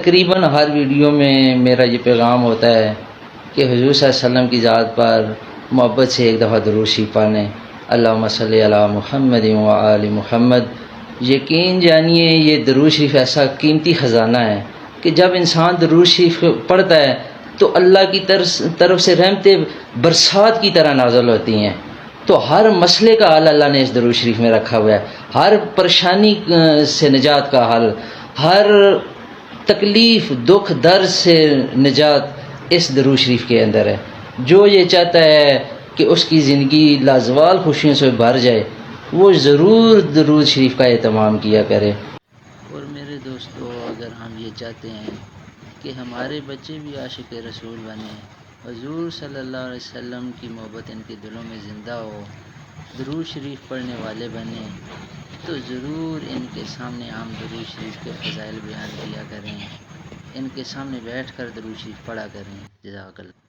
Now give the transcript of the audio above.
تقریباً ہر ویڈیو میں میرا یہ پیغام ہوتا ہے کہ حضور صلی اللہ علیہ وسلم کی ذات پر محبت سے ایک دفعہ درود شریف پڑھیں، اللہم صلی علی محمد و آل محمد۔ یقین جانیے یہ درود شریف ایسا قیمتی خزانہ ہے کہ جب انسان درود شریف پڑھتا ہے تو اللہ کی طرف سے رحمتیں برسات کی طرح نازل ہوتی ہیں۔ تو ہر مسئلے کا حل اللہ نے اس درود شریف میں رکھا ہوا ہے، ہر پریشانی سے نجات کا حل، ہر تکلیف دکھ درد سے نجات اس درود شریف کے اندر ہے۔ جو یہ چاہتا ہے کہ اس کی زندگی لازوال خوشیوں سے بھر جائے وہ ضرور درود شریف کا اہتمام کیا کرے۔ اور میرے دوستو، اگر ہم یہ چاہتے ہیں کہ ہمارے بچے بھی عاشق رسول بنیں، حضور صلی اللہ علیہ وسلم کی محبت ان کے دلوں میں زندہ ہو، درود شریف پڑھنے والے بنیں، تو ضرور ان کے سامنے ہم درود شریف کے فضائل بیان کیا کریں، ان کے سامنے بیٹھ کر درود شریف پڑھا کریں۔ جزاک اللہ۔